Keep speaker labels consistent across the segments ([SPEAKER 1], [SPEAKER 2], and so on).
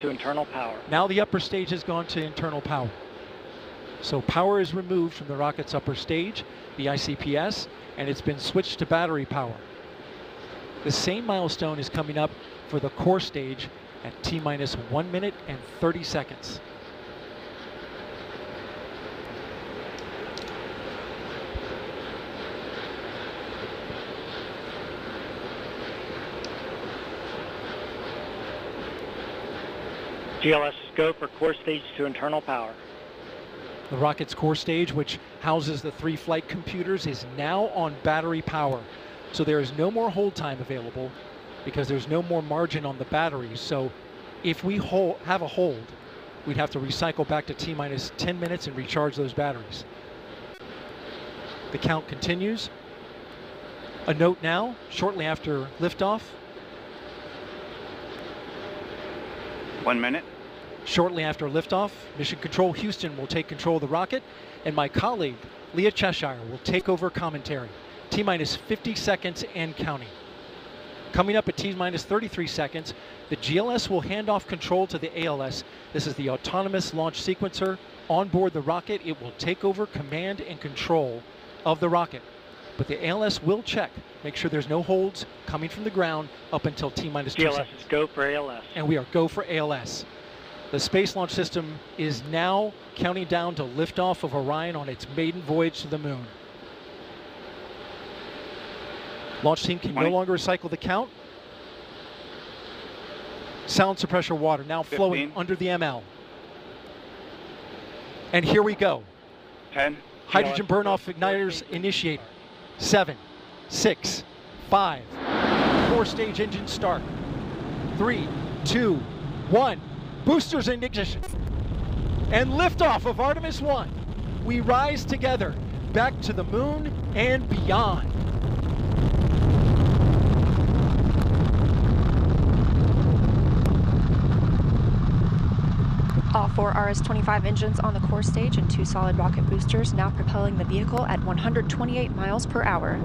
[SPEAKER 1] to internal power.
[SPEAKER 2] Now the upper stage has gone to internal power. So power is removed from the rocket's upper stage, the ICPS, and it's been switched to battery power. The same milestone is coming up for the core stage at T-minus 1 minute and 30 seconds.
[SPEAKER 1] GLS go for core stage to internal power.
[SPEAKER 2] The rocket's core stage, which houses the 3 flight computers, is now on battery power. So there is no more hold time available because there's no more margin on the batteries. So if we have a hold, we'd have to recycle back to T-minus 10 minutes and recharge those batteries. The count continues. A note now, shortly after liftoff.
[SPEAKER 3] 1 minute.
[SPEAKER 2] Shortly after liftoff, Mission Control Houston will take control of the rocket, and my colleague, Leah Cheshire, will take over commentary. T-minus 50 seconds and counting. Coming up at T-minus 33 seconds, the GLS will hand off control to the ALS. This is the autonomous launch sequencer. On board the rocket, it will take over command and control of the rocket. But the ALS will check, make sure there's no holds coming from the ground up until T-minus 2 seconds.
[SPEAKER 1] GLS is go for ALS.
[SPEAKER 2] And we are go for ALS. The Space Launch System is now counting down to liftoff of Orion on its maiden voyage to the moon. Launch team can no longer recycle the count. Sound suppressor water now flowing
[SPEAKER 3] 15.
[SPEAKER 2] under the ML. And here we go.
[SPEAKER 3] 10.
[SPEAKER 2] Hydrogen burn-off igniters initiated. 7, 6, 5. Core stage engine start. 3, 2, 1. Boosters in ignition. And liftoff of Artemis 1. We rise together back to the moon and beyond.
[SPEAKER 4] All 4 RS-25 engines on the core stage and 2 solid rocket boosters now propelling the vehicle at 128 miles per hour.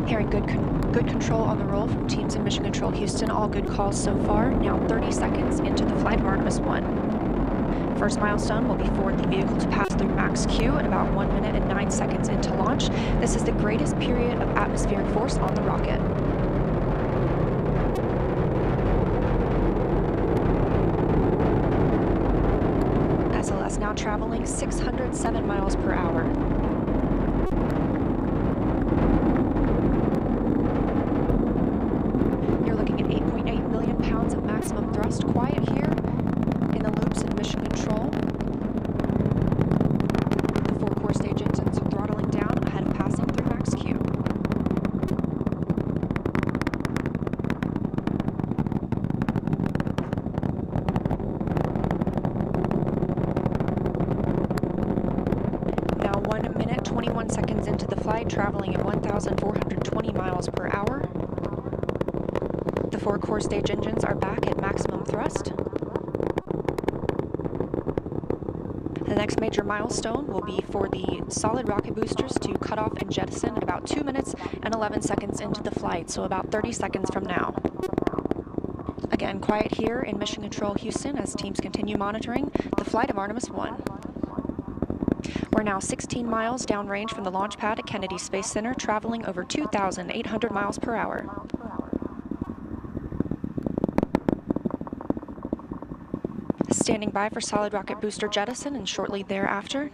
[SPEAKER 4] Hearing good control on the roll from teams in Mission Control Houston. All good calls so far. Now 30 seconds into the flight of Artemis 1. First milestone will be for the vehicle to pass through max Q at about 1 minute and 9 seconds into launch. This is the greatest period of atmospheric force on the rocket. SLS now traveling 607 miles per hour. You're looking at 8.8 million pounds of maximum thrust. Quiet here in the loops of Mission Control. The 4 core stage engines are throttling down ahead of passing through max Q. Now 1 minute, 21 seconds into the flight, traveling at 1,420 miles per hour. The 4 core stage engines are back at maximum thrust. The next major milestone will be for the solid rocket boosters to cut off and jettison at about 2 minutes and 11 seconds into the flight, so about 30 seconds from now. Again, quiet here in Mission Control Houston as teams continue monitoring the flight of Artemis 1. We're now 16 miles downrange from the launch pad at Kennedy Space Center, traveling over 2,800 miles per hour. Standing by for solid rocket booster jettison and shortly thereafter.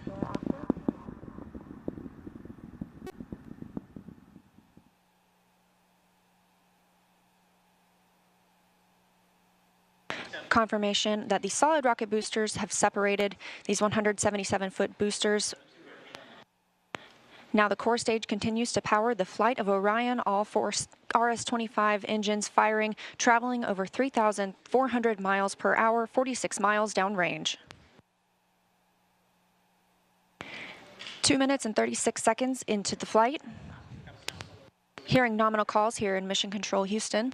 [SPEAKER 4] Confirmation that the solid rocket boosters have separated these 177-foot boosters. Now the core stage continues to power the flight of Orion, all 4 RS-25 engines firing, traveling over 3,400 miles per hour, 46 miles downrange. 2 minutes and 36 seconds into the flight. Hearing nominal calls here in Mission Control Houston.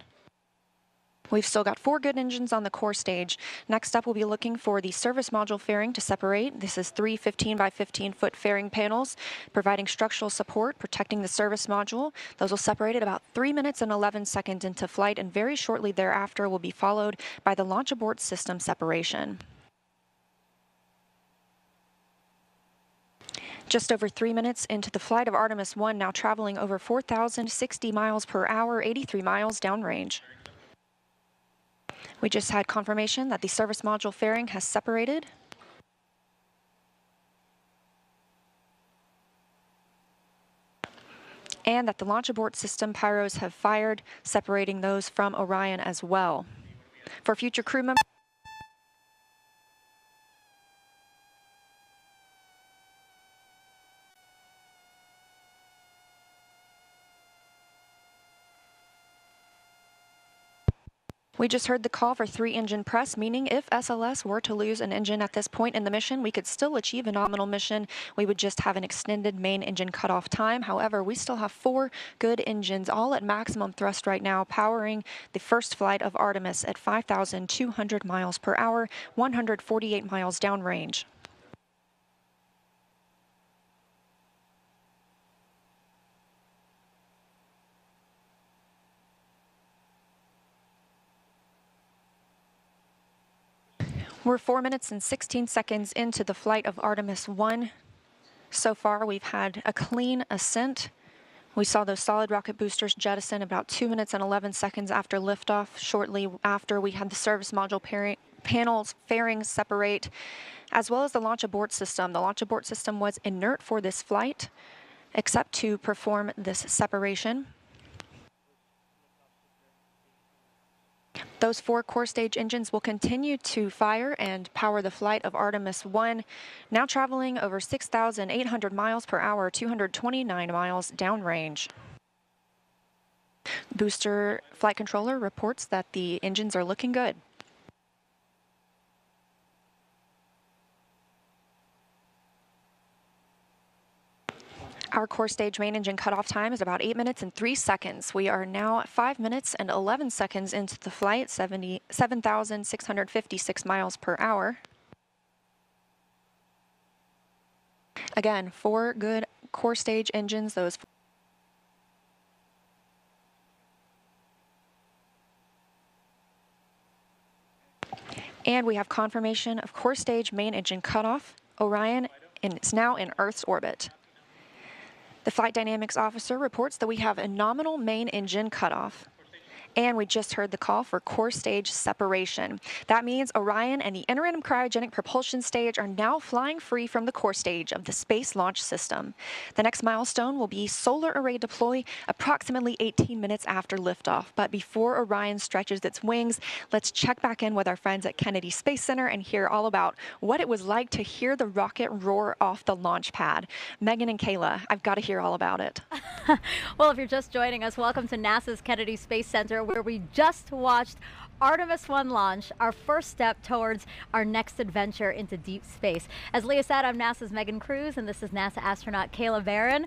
[SPEAKER 4] We've still got 4 good engines on the core stage. Next up, we'll be looking for the service module fairing to separate. This is 3 15 by 15 foot fairing panels, providing structural support, protecting the service module. Those will separate at about 3 minutes and 11 seconds into flight, and very shortly thereafter will be followed by the launch abort system separation. Just over 3 minutes into the flight of Artemis 1, now traveling over 4,060 miles per hour, 83 miles downrange. We just had confirmation that the service module fairing has separated. And that the launch abort system pyros have fired, separating those from Orion as well. For future crew members, we just heard the call for 3 engine press, meaning if SLS were to lose an engine at this point in the mission, we could still achieve a nominal mission. We would just have an extended main engine cutoff time. However, we still have 4 good engines, all at maximum thrust right now, powering the first flight of Artemis at 5,200 miles per hour, 148 miles downrange. We're 4 minutes and 16 seconds into the flight of Artemis 1. So far, we've had a clean ascent. We saw those solid rocket boosters jettison about 2 minutes and 11 seconds after liftoff. Shortly after, we had the service module panels fairings separate, as well as the launch abort system. The launch abort system was inert for this flight, except to perform this separation. Those 4 core stage engines will continue to fire and power the flight of Artemis 1, now traveling over 6,800 miles per hour, 229 miles downrange. Booster flight controller reports that the engines are looking good. Our core stage main engine cutoff time is about 8 minutes and 3 seconds. We are now 5 minutes and 11 seconds into the flight, 7,656 miles per hour. Again, 4 good core stage engines. And we have confirmation of core stage main engine cutoff. Orion is now in Earth's orbit. The flight dynamics officer reports that we have a nominal main engine cutoff. And we just heard the call for core stage separation. That means Orion and the interim cryogenic propulsion stage are now flying free from the core stage of the Space Launch System. The next milestone will be solar array deploy approximately 18 minutes after liftoff. But before Orion stretches its wings, let's check back in with our friends at Kennedy Space Center and hear all about what it was like to hear the rocket roar off the launch pad. Megan and Kayla, I've got to hear all about it.
[SPEAKER 5] Well, if you're just joining us, welcome to NASA's Kennedy Space Center, where we just watched Artemis 1 launch, our first step towards our next adventure into deep space. As Leah said, I'm NASA's Megan Cruz, and this is NASA astronaut Kayla Barron.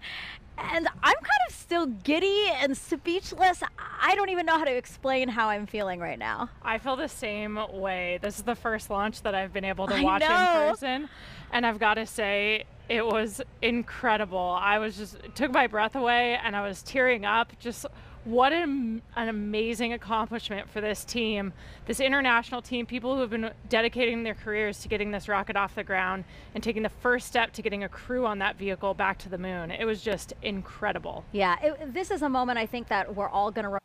[SPEAKER 5] And I'm kind of still giddy and speechless. I don't even know how to explain how I'm feeling right now.
[SPEAKER 6] I feel the same way. This is the first launch that I've been able to watch in person. And I've got to say, it was incredible. It took my breath away and I was tearing up. Just what an amazing accomplishment for this team, this international team, people who have been dedicating their careers to getting this rocket off the ground and taking the first step to getting a crew on that vehicle back to the moon. It was just incredible.
[SPEAKER 5] Yeah, this is a moment I think that we're all going to...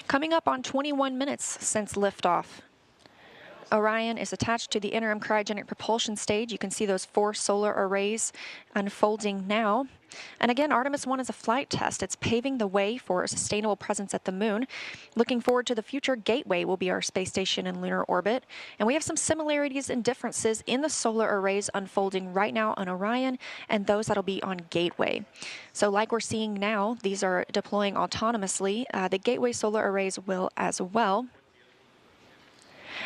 [SPEAKER 4] Coming up on 21 minutes since liftoff. Orion is attached to the interim cryogenic propulsion stage. You can see those 4 solar arrays unfolding now. And again, Artemis 1 is a flight test. It's paving the way for a sustainable presence at the moon. Looking forward to the future, Gateway will be our space station in lunar orbit. And we have some similarities and differences in the solar arrays unfolding right now on Orion and those that'll be on Gateway. So like we're seeing now, these are deploying autonomously. The Gateway solar arrays will as well.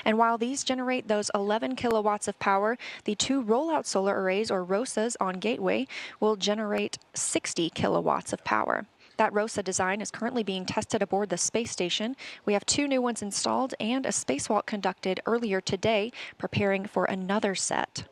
[SPEAKER 4] And while these generate those 11 kilowatts of power, the 2 rollout solar arrays, or ROSAs, on Gateway will generate 60 kilowatts of power. That ROSA design is currently being tested aboard the space station. We have 2 new ones installed and a spacewalk conducted earlier today, preparing for another set.